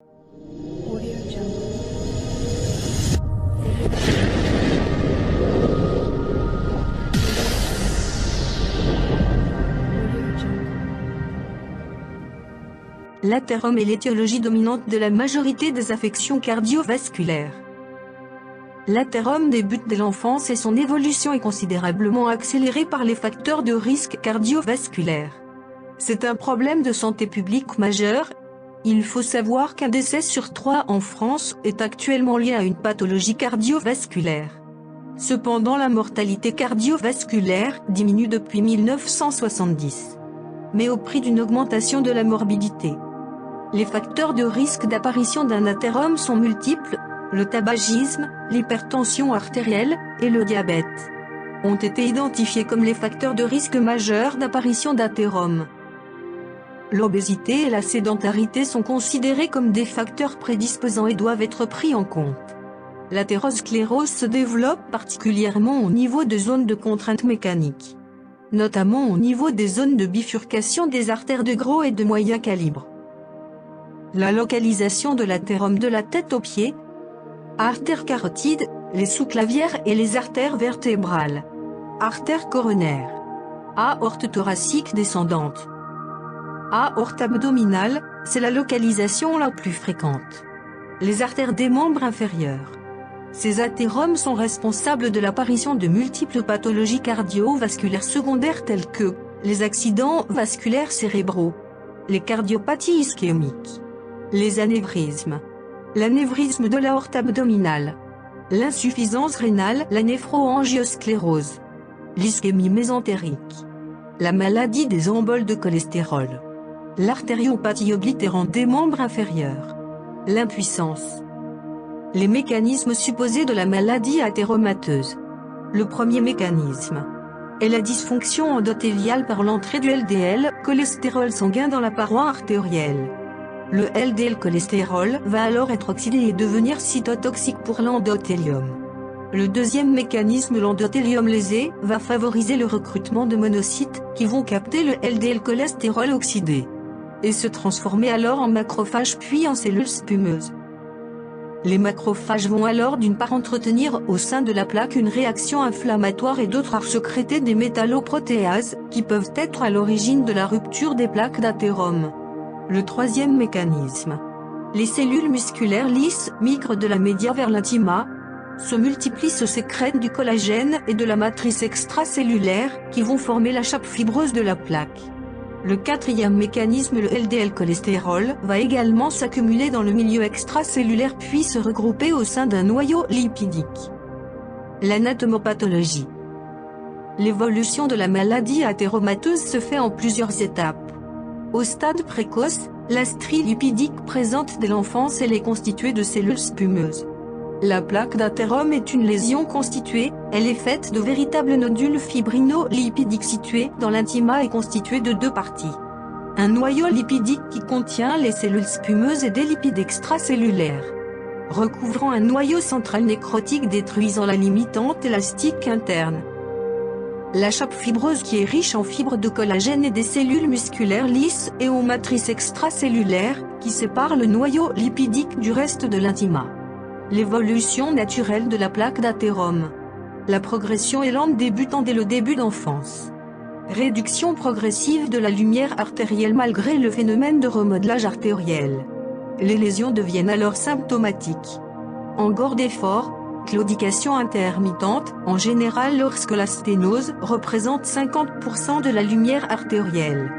Audio Jungle. L'athérome est l'étiologie dominante de la majorité des affections cardiovasculaires. L'athérome débute dès l'enfance et son évolution est considérablement accélérée par les facteurs de risque cardiovasculaire. C'est un problème de santé publique majeur. Il faut savoir qu'un décès sur 3 en France est actuellement lié à une pathologie cardiovasculaire. Cependant, la mortalité cardiovasculaire diminue depuis 1970, mais au prix d'une augmentation de la morbidité. Les facteurs de risque d'apparition d'un athérome sont multiples: le tabagisme, l'hypertension artérielle et le diabète ont été identifiés comme les facteurs de risque majeurs d'apparition d'athérome. L'obésité et la sédentarité sont considérés comme des facteurs prédisposants et doivent être pris en compte. L'athérosclérose se développe particulièrement au niveau de zones de contrainte mécanique, notamment au niveau des zones de bifurcation des artères de gros et de moyen calibre. La localisation de l'athérome de la tête aux pieds: artères carotides, les sous-clavières et les artères vertébrales. Artères coronaires. Aorte thoracique descendante. Aorte abdominale, c'est la localisation la plus fréquente. Les artères des membres inférieurs. Ces athéromes sont responsables de l'apparition de multiples pathologies cardiovasculaires secondaires telles que les accidents vasculaires cérébraux, les cardiopathies ischémiques, les anévrismes, l'anévrisme de l'aorte abdominale, l'insuffisance rénale, la néphroangiosclérose, l'ischémie mésentérique, la maladie des emboles de cholestérol, l'artériopathie oblitérante des membres inférieurs, l'impuissance. Les mécanismes supposés de la maladie athéromateuse. Le premier mécanisme est la dysfonction endothéliale par l'entrée du LDL, cholestérol sanguin, dans la paroi artérielle. Le LDL cholestérol va alors être oxydé et devenir cytotoxique pour l'endothélium. Le deuxième mécanisme, l'endothélium lésé, va favoriser le recrutement de monocytes qui vont capter le LDL cholestérol oxydé et se transformer alors en macrophages puis en cellules spumeuses. Les macrophages vont alors d'une part entretenir au sein de la plaque une réaction inflammatoire et d'autre part sécréter des métalloprotéases qui peuvent être à l'origine de la rupture des plaques d'athérome. Le troisième mécanisme. Les cellules musculaires lisses migrent de la média vers l'intima, se multiplient, se sécrètent du collagène et de la matrice extracellulaire qui vont former la chape fibreuse de la plaque. Le quatrième mécanisme, le LDL cholestérol, va également s'accumuler dans le milieu extracellulaire puis se regrouper au sein d'un noyau lipidique. L'anatomopathologie. L'évolution de la maladie athéromateuse se fait en plusieurs étapes. Au stade précoce, la strie lipidique présente dès l'enfance, elle est constituée de cellules spumeuses. La plaque d'athérome est une lésion constituée, elle est faite de véritables nodules fibrinolipidiques situés dans l'intima et constitués de 2 parties. Un noyau lipidique qui contient les cellules spumeuses et des lipides extracellulaires, recouvrant un noyau central nécrotique détruisant la limitante élastique interne. La chape fibreuse qui est riche en fibres de collagène et des cellules musculaires lisses et aux matrices extracellulaires qui séparent le noyau lipidique du reste de l'intima. L'évolution naturelle de la plaque d'athérome. La progression est lente débutant dès le début d'enfance. Réduction progressive de la lumière artérielle malgré le phénomène de remodelage artériel. Les lésions deviennent alors symptomatiques. Engorde d'effort, claudication intermittente, en général lorsque la sténose représente 50% de la lumière artérielle.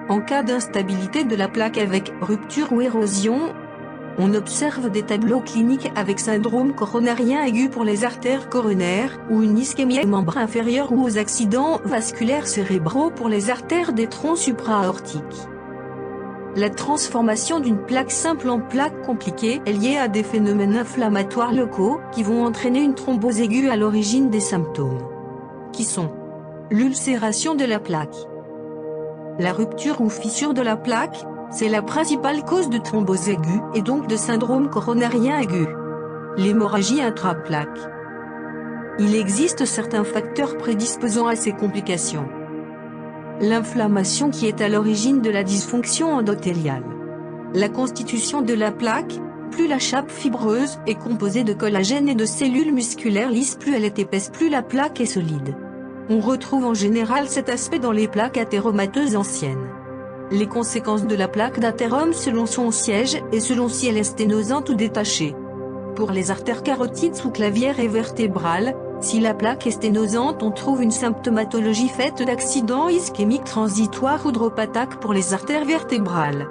En cas d'instabilité de la plaque avec rupture ou érosion, on observe des tableaux cliniques avec syndrome coronarien aigu pour les artères coronaires, ou une ischémie aux membres inférieurs ou aux accidents vasculaires cérébraux pour les artères des troncs supra-aortiques. La transformation d'une plaque simple en plaque compliquée est liée à des phénomènes inflammatoires locaux qui vont entraîner une thrombose aiguë à l'origine des symptômes, qui sont l'ulcération de la plaque. La rupture ou fissure de la plaque, c'est la principale cause de thrombose aiguë et donc de syndrome coronarien aigu. L'hémorragie intraplaque. Il existe certains facteurs prédisposant à ces complications. L'inflammation qui est à l'origine de la dysfonction endothéliale. La constitution de la plaque: plus la chape fibreuse est composée de collagène et de cellules musculaires lisses, plus elle est épaisse, plus la plaque est solide. On retrouve en général cet aspect dans les plaques athéromateuses anciennes. Les conséquences de la plaque d'athérome selon son siège et selon si elle est sténosante ou détachée. Pour les artères carotides sous-clavières et vertébrales, si la plaque est sténosante, on trouve une symptomatologie faite d'accidents ischémiques transitoires ou drop-attack pour les artères vertébrales.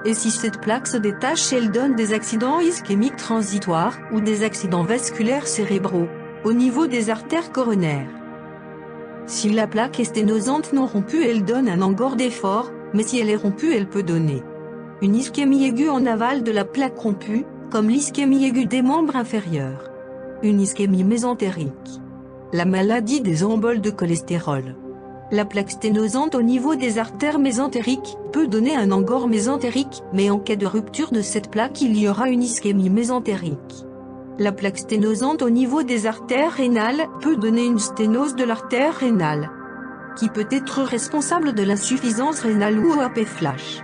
Et si cette plaque se détache, elle donne des accidents ischémiques transitoires ou des accidents vasculaires cérébraux au niveau des artères coronaires. Si la plaque est sténosante non rompue, elle donne un engorgé fort, mais si elle est rompue, elle peut donner une ischémie aiguë en aval de la plaque rompue, comme l'ischémie aiguë des membres inférieurs. Une ischémie mésentérique. La maladie des emboles de cholestérol. La plaque sténosante au niveau des artères mésentériques peut donner un engorge mésentérique, mais en cas de rupture de cette plaque, il y aura une ischémie mésentérique. La plaque sténosante au niveau des artères rénales peut donner une sténose de l'artère rénale, qui peut être responsable de l'insuffisance rénale ou OAP flash.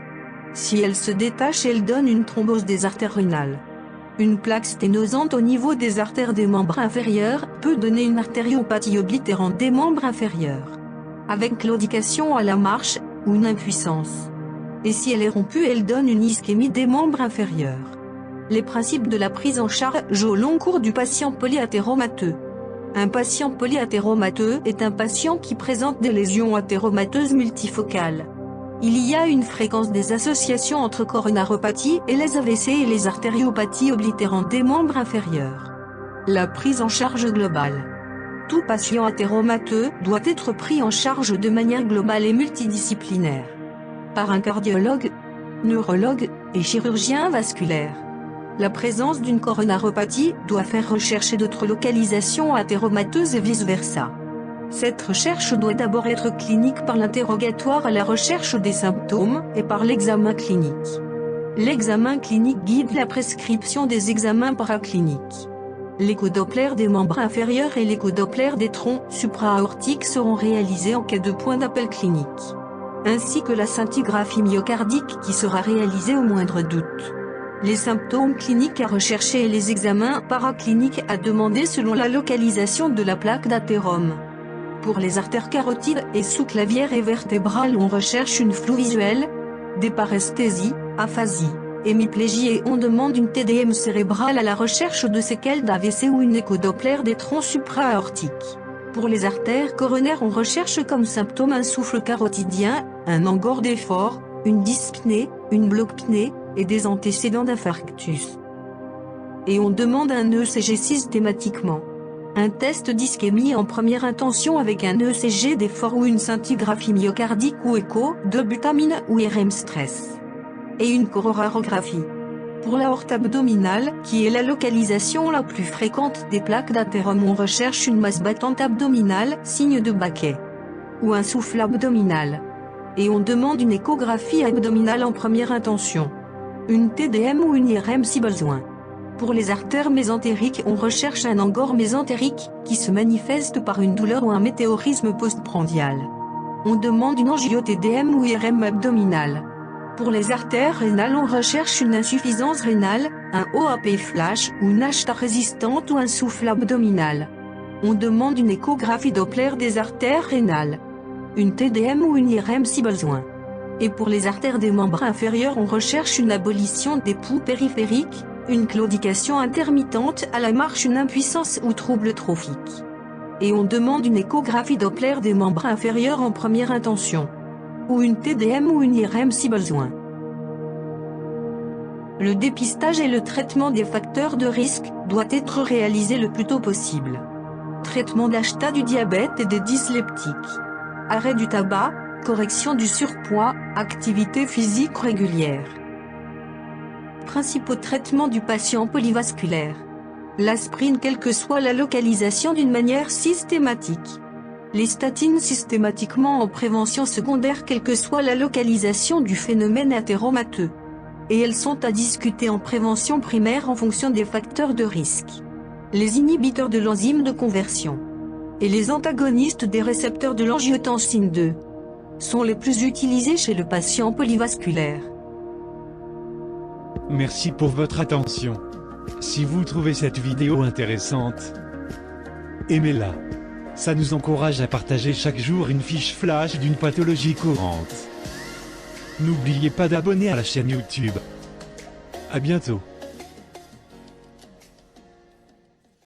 Si elle se détache, elle donne une thrombose des artères rénales. Une plaque sténosante au niveau des artères des membres inférieurs peut donner une artériopathie oblitérante des membres inférieurs, avec claudication à la marche, ou une impuissance. Et si elle est rompue, elle donne une ischémie des membres inférieurs. Les principes de la prise en charge au long cours du patient polyathéromateux. Un patient polyathéromateux est un patient qui présente des lésions athéromateuses multifocales. Il y a une fréquence des associations entre coronaropathie et les AVC et les artériopathies oblitérantes des membres inférieurs. La prise en charge globale. Tout patient athéromateux doit être pris en charge de manière globale et multidisciplinaire par un cardiologue, neurologue et chirurgien vasculaire. La présence d'une coronaropathie doit faire rechercher d'autres localisations athéromateuses et vice-versa. Cette recherche doit d'abord être clinique par l'interrogatoire à la recherche des symptômes et par l'examen clinique. L'examen clinique guide la prescription des examens paracliniques. L'écho-doppler des membres inférieurs et l'écho-doppler des troncs supra-aortiques seront réalisés en cas de point d'appel clinique, ainsi que la scintigraphie myocardique qui sera réalisée au moindre doute. Les symptômes cliniques à rechercher et les examens paracliniques à demander selon la localisation de la plaque d'athérome. Pour les artères carotides et sous-clavières et vertébrales, on recherche une flou visuelle, des paresthésies, aphasie, hémiplégie et on demande une TDM cérébrale à la recherche de séquelles d'AVC ou une écho-doppler des troncs supra-aortiques. Pour les artères coronaires, on recherche comme symptômes un souffle carotidien, un engorgé fort, une dyspnée, une bloc-pnée, et des antécédents d'infarctus. Et on demande un ECG systématiquement. Un test d'ischémie en première intention avec un ECG d'effort ou une scintigraphie myocardique ou écho de butamine ou IRM stress. Et une coronarographie. Pour l'aorte abdominale, qui est la localisation la plus fréquente des plaques d'athérome, on recherche une masse battante abdominale, signe de Baquet, ou un souffle abdominal. Et on demande une échographie abdominale en première intention. Une TDM ou une IRM si besoin. Pour les artères mésentériques, on recherche un engorge mésentérique, qui se manifeste par une douleur ou un météorisme postprandial. On demande une angio-TDM ou IRM abdominale. Pour les artères rénales, on recherche une insuffisance rénale, un OAP flash ou une HTA résistante ou un souffle abdominal. On demande une échographie Doppler des artères rénales. Une TDM ou une IRM si besoin. Et pour les artères des membres inférieurs, on recherche une abolition des poux périphériques, une claudication intermittente à la marche, une impuissance ou trouble trophique. Et on demande une échographie Doppler des membres inférieurs en première intention. Ou une TDM ou une IRM si besoin. Le dépistage et le traitement des facteurs de risque doit être réalisé le plus tôt possible. Traitement d'HTA du diabète et des dysliptiques. Arrêt du tabac, correction du surpoids, activité physique régulière. Principaux traitements du patient polyvasculaire. L'aspirine, quelle que soit la localisation, d'une manière systématique. Les statines systématiquement en prévention secondaire, quelle que soit la localisation du phénomène athéromateux. Et elles sont à discuter en prévention primaire en fonction des facteurs de risque. Les inhibiteurs de l'enzyme de conversion et les antagonistes des récepteurs de l'angiotensine 2 sont les plus utilisés chez le patient polyvasculaire. Merci pour votre attention. Si vous trouvez cette vidéo intéressante, aimez-la. Ça nous encourage à partager chaque jour une fiche flash d'une pathologie courante. N'oubliez pas d'abonner à la chaîne YouTube. À bientôt.